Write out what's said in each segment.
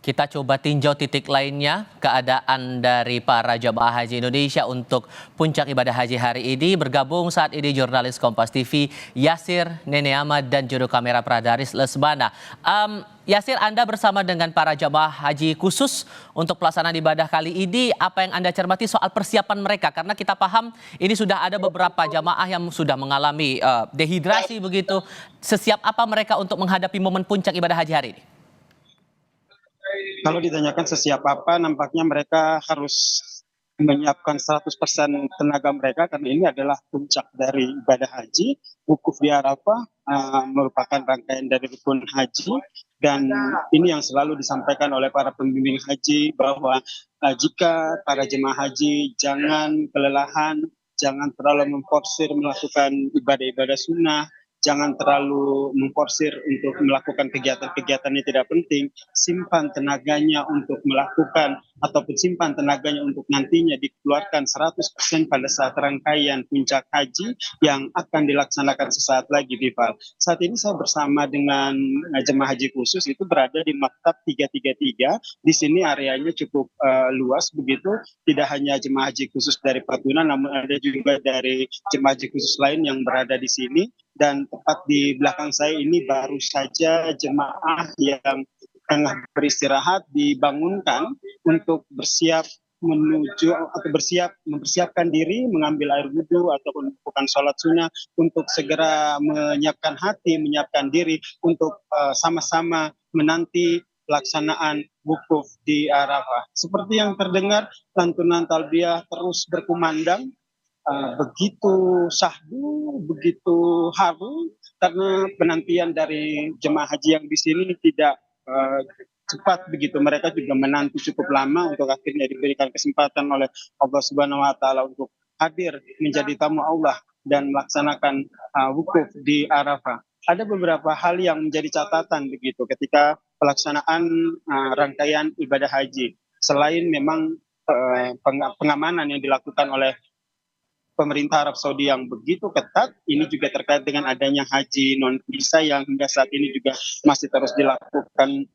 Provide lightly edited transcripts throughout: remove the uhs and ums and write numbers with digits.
Kita coba tinjau titik lainnya, keadaan dari para jemaah haji Indonesia untuk puncak ibadah haji hari ini. Bergabung saat ini jurnalis Kompas TV, Yasir Neneama dan juru kamera Pradaris Lesmana. Yasir, Anda bersama dengan para jemaah haji khusus untuk pelaksanaan ibadah kali ini, apa yang Anda cermati soal persiapan mereka? Karena kita paham ini sudah ada beberapa jemaah yang sudah mengalami dehidrasi begitu. Sesiap apa mereka untuk menghadapi momen puncak ibadah haji hari ini? Kalau ditanyakan sesiap apa, nampaknya mereka harus menyiapkan 100% tenaga mereka karena ini adalah puncak dari ibadah haji. Wukuf di Arafah merupakan rangkaian dari rukun haji, dan ini yang selalu disampaikan oleh para pembimbing haji bahwa jika para jemaah haji jangan kelelahan, jangan terlalu memforsir melakukan ibadah-ibadah sunnah, jangan terlalu memforsir untuk melakukan kegiatan-kegiatan yang tidak penting, simpan tenaganya untuk melakukan ataupun simpan tenaganya untuk nantinya dikeluarkan 100% pada saat rangkaian puncak haji yang akan dilaksanakan sesaat lagi, Vival. Saat ini saya bersama dengan jemaah haji khusus itu berada di Maktab 333. Di sini areanya cukup luas begitu, tidak hanya jemaah haji khusus dari Patuna, namun ada juga dari jemaah haji khusus lain yang berada di sini. Dan tepat di belakang saya ini baru saja jemaah yang tengah beristirahat dibangunkan untuk bersiap menuju atau mempersiapkan diri mengambil air wudhu ataupun melakukan sholat sunnah untuk segera menyiapkan hati, menyiapkan diri untuk sama-sama menanti pelaksanaan wukuf di Arafah. Seperti yang terdengar, lantunan talbiyah terus berkumandang, begitu syahdu, begitu haru, karena penantian dari jemaah haji yang di sini tidak cepat begitu. Mereka juga menanti cukup lama untuk akhirnya diberikan kesempatan oleh Allah Subhanahu wa Ta'ala untuk hadir menjadi tamu Allah dan melaksanakan wukuf di Arafah. Ada beberapa hal yang menjadi catatan begitu ketika pelaksanaan rangkaian ibadah haji. Selain memang pengamanan yang dilakukan oleh pemerintah Arab Saudi yang begitu ketat, ini juga terkait dengan adanya haji non visa yang hingga saat ini juga masih terus dilakukan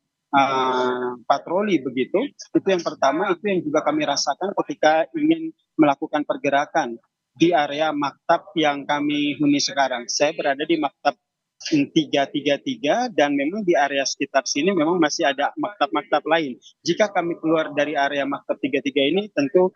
patroli begitu. Itu yang pertama, itu yang juga kami rasakan ketika ingin melakukan pergerakan di area maktab yang kami huni sekarang. Saya berada di maktab 333 dan memang di area sekitar sini memang masih ada maktab-maktab lain. Jika kami keluar dari area maktab 33 ini, tentu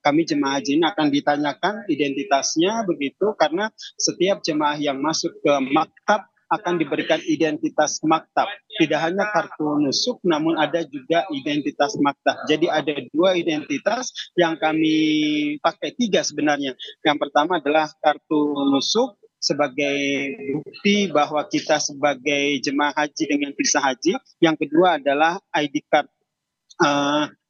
kami jemaah haji ini akan ditanyakan identitasnya begitu, karena setiap jemaah yang masuk ke maktab akan diberikan identitas maktab. Tidak hanya kartu nusuk, namun ada juga identitas maktab. Jadi ada dua identitas yang kami pakai, tiga sebenarnya. Yang pertama adalah kartu nusuk sebagai bukti bahwa kita sebagai jemaah haji dengan visa haji. Yang kedua adalah ID card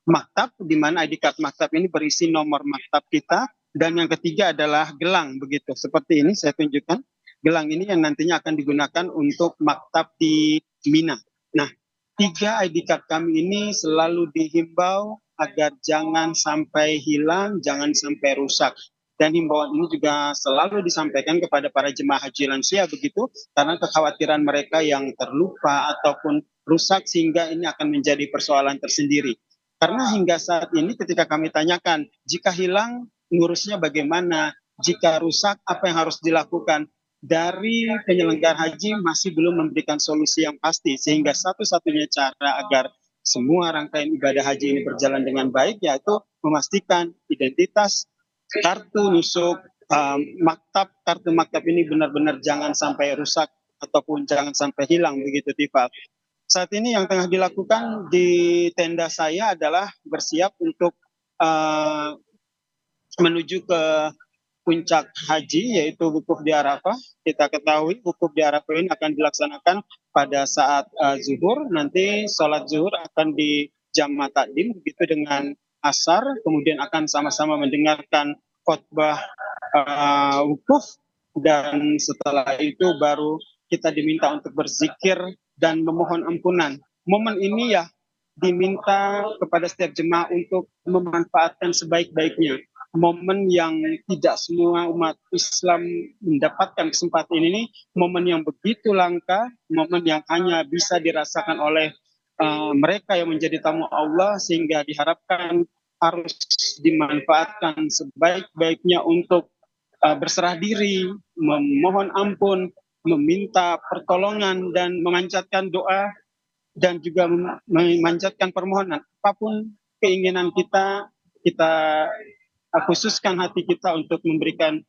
maktab, di mana ID card maktab ini berisi nomor maktab kita. Dan yang ketiga adalah gelang begitu. Seperti ini saya tunjukkan. Gelang ini yang nantinya akan digunakan untuk maktab di Mina. Nah, tiga ID card kami ini selalu dihimbau agar jangan sampai hilang, jangan sampai rusak. Dan himbauan ini juga selalu disampaikan kepada para jemaah haji lansia begitu, karena kekhawatiran mereka yang terlupa ataupun rusak sehingga ini akan menjadi persoalan tersendiri. Karena hingga saat ini ketika kami tanyakan, jika hilang ngurusnya bagaimana, jika rusak apa yang harus dilakukan, dari penyelenggara haji masih belum memberikan solusi yang pasti, sehingga satu-satunya cara agar semua rangkaian ibadah haji ini berjalan dengan baik yaitu memastikan identitas kartu nusuk kartu maktab ini benar-benar jangan sampai rusak ataupun jangan sampai hilang begitu, Tifa. Saat ini yang tengah dilakukan di tenda saya adalah bersiap untuk menuju ke puncak haji yaitu wukuf di Arafah. Kita ketahui wukuf di Arafah ini akan dilaksanakan pada saat zuhur. Nanti sholat zuhur akan di jamaah takdim begitu dengan asar, kemudian akan sama-sama mendengarkan khotbah wukuf, dan setelah itu baru kita diminta untuk berzikir dan memohon ampunan. Momen ini ya diminta kepada setiap jemaah untuk memanfaatkan sebaik-baiknya. Momen yang tidak semua umat Islam mendapatkan kesempatan ini, momen yang begitu langka, momen yang hanya bisa dirasakan oleh mereka yang menjadi tamu Allah, sehingga diharapkan harus dimanfaatkan sebaik-baiknya untuk berserah diri, memohon ampun, meminta pertolongan dan memanjatkan doa dan juga memanjatkan permohonan. Apapun keinginan kita, kita khususkan hati kita untuk memberikan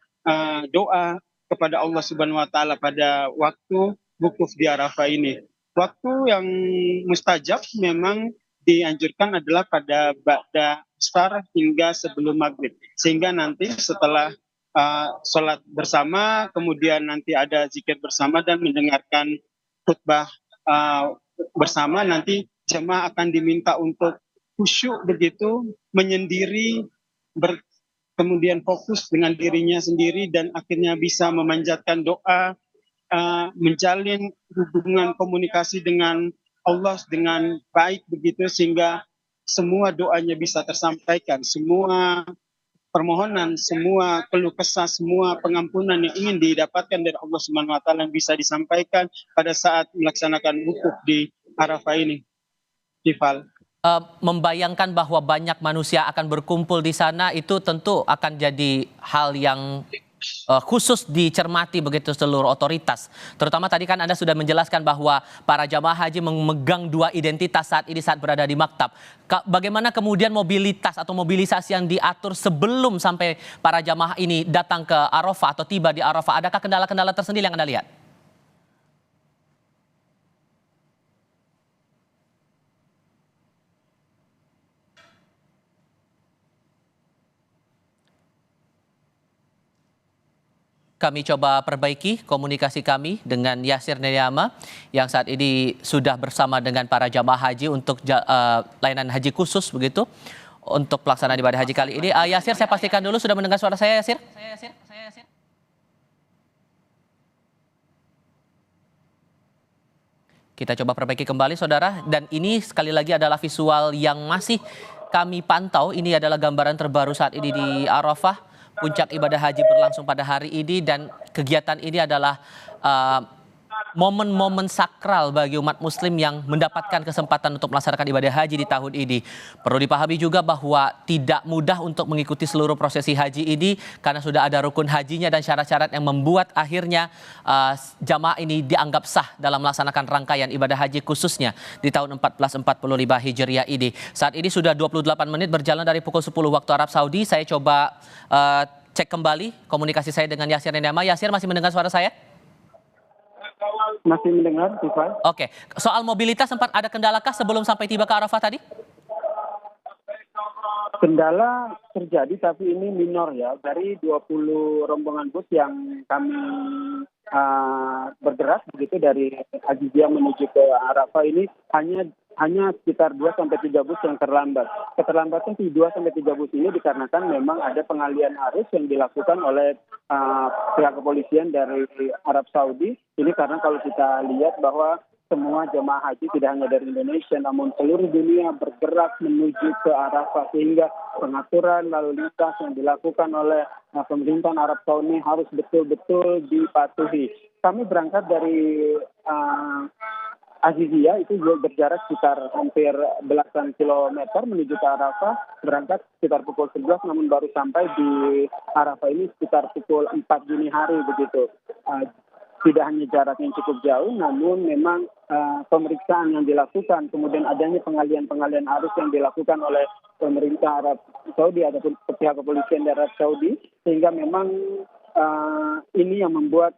doa kepada Allah Subhanahu wa taala pada waktu wukuf di Arafah ini. Waktu yang mustajab memang dianjurkan adalah pada ba'da asar hingga sebelum maghrib. Sehingga nanti setelah sholat bersama, kemudian nanti ada zikir bersama dan mendengarkan khutbah uh, bersama, nanti jemaah akan diminta untuk khusyuk begitu, menyendiri, kemudian fokus dengan dirinya sendiri dan akhirnya bisa memanjatkan doa, menjalin hubungan komunikasi dengan Allah dengan baik begitu, sehingga semua doanya bisa tersampaikan, semua permohonan, semua keluh kesah, semua pengampunan yang ingin didapatkan dari Allah Subhanahu wa taala bisa disampaikan pada saat melaksanakan wukuf di Arafah ini. Tifal. Membayangkan bahwa banyak manusia akan berkumpul di sana itu tentu akan jadi hal yang khusus dicermati begitu seluruh otoritas. Terutama tadi kan Anda sudah menjelaskan bahwa para jamaah haji memegang dua identitas saat ini saat berada di maktab. Bagaimana kemudian mobilitas atau mobilisasi yang diatur sebelum sampai para jamaah ini datang ke Arafah atau tiba di Arafah? Adakah kendala-kendala tersendiri yang Anda lihat? Kami coba perbaiki komunikasi kami dengan Yasir Nediama yang saat ini sudah bersama dengan para jamaah haji untuk layanan haji khusus begitu untuk pelaksanaan ibadah haji kali ini. Yasir, saya pastikan dulu sudah mendengar suara saya, Yasir? Kita coba perbaiki kembali, saudara. Dan ini sekali lagi adalah visual yang masih kami pantau. Ini adalah gambaran terbaru saat ini di Arafah. Puncak ibadah haji berlangsung pada hari ini dan kegiatan ini adalah momen-momen sakral bagi umat muslim yang mendapatkan kesempatan untuk melaksanakan ibadah haji di tahun ini. Perlu dipahami juga bahwa tidak mudah untuk mengikuti seluruh prosesi haji ini karena sudah ada rukun hajinya dan syarat-syarat yang membuat akhirnya jamaah ini dianggap sah dalam melaksanakan rangkaian ibadah haji khususnya di tahun 1445 Hijriah ini. Saat ini sudah 28 menit berjalan dari pukul 10 waktu Arab Saudi. Saya coba cek kembali komunikasi saya dengan Yasir Nediama. Yasir, masih mendengar suara saya? Masih mendengar, Tifal? Oke, soal mobilitas sempat ada kendalakah sebelum sampai tiba ke Arafah tadi? Kendala terjadi tapi ini minor ya. Dari 20 rombongan bus yang kami bergerak begitu dari Aziziyah menuju ke Arafah ini hanya sekitar 2 sampai 3 bus yang terlambat. Keterlambatan 2 sampai 3 bus ini dikarenakan memang ada pengalian arus yang dilakukan oleh pihak kepolisian dari Arab Saudi. Ini karena kalau kita lihat bahwa semua jemaah haji tidak hanya dari Indonesia namun seluruh dunia bergerak menuju ke Arafah, sehingga pengaturan lalu lintas yang dilakukan oleh pemerintahan Arab Saudi harus betul-betul dipatuhi. Kami berangkat dari Aziziyah itu berjarak sekitar hampir belasan kilometer menuju ke Arafah, berangkat sekitar pukul 11 namun baru sampai di Arafah ini sekitar pukul 4 dini hari begitu. Tidak hanya jarak yang cukup jauh, namun memang pemeriksaan yang dilakukan, kemudian adanya pengalian arus yang dilakukan oleh pemerintah Arab Saudi ataupun pihak kepolisian dari Arab Saudi, sehingga memang ini yang membuat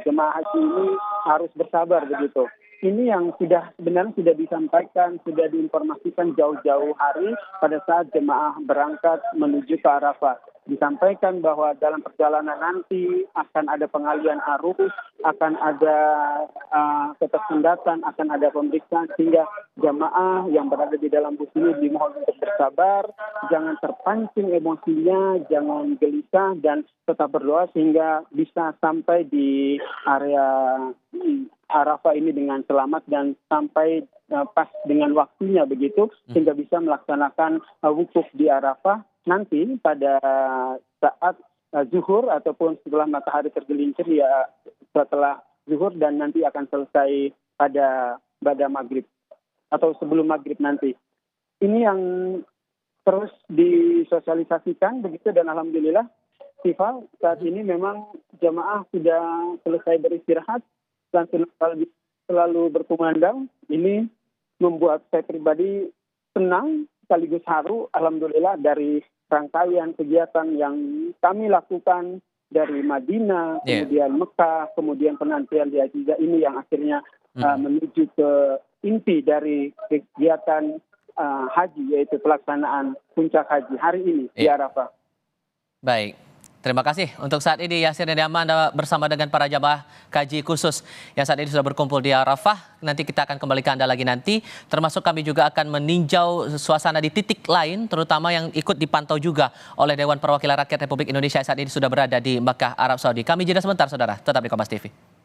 jemaah haji ini harus bersabar begitu. Ini yang sebenarnya sudah disampaikan, sudah diinformasikan jauh-jauh hari pada saat jemaah berangkat menuju ke Arafah. Disampaikan bahwa dalam perjalanan nanti akan ada pengalian arus, akan ada ketersendatan, akan ada pemeriksaan, sehingga jemaah yang berada di dalam bus ini dimohon untuk bersabar, jangan terpancing emosinya, jangan gelisah, dan tetap berdoa sehingga bisa sampai di area Arafah ini dengan selamat dan sampai pas dengan waktunya begitu, sehingga bisa melaksanakan wukuf di Arafah nanti pada saat zuhur ataupun setelah matahari tergelincir ya setelah zuhur, dan nanti akan selesai pada maghrib. atau sebelum maghrib nanti. Ini yang terus disosialisasikan begitu, dan alhamdulillah Tifa saat ini memang jamaah sudah selesai beristirahat dan selalu berkumandang. Ini membuat saya pribadi senang sekaligus haru, alhamdulillah, dari rangkaian kegiatan yang kami lakukan dari Madinah, kemudian Mekah, kemudian penantian di Haji ini yang akhirnya menuju ke inti dari kegiatan haji, yaitu pelaksanaan puncak haji hari ini di Arafah. Baik, terima kasih untuk saat ini Yasir Nediama, Anda bersama dengan para jamaah kaji khusus yang saat ini sudah berkumpul di Arafah. Nanti kita akan kembali ke Anda lagi nanti, termasuk kami juga akan meninjau suasana di titik lain, terutama yang ikut dipantau juga oleh Dewan Perwakilan Rakyat Republik Indonesia saat ini sudah berada di Makkah, Arab Saudi. Kami jeda sebentar, saudara. Tetap di Kompas TV.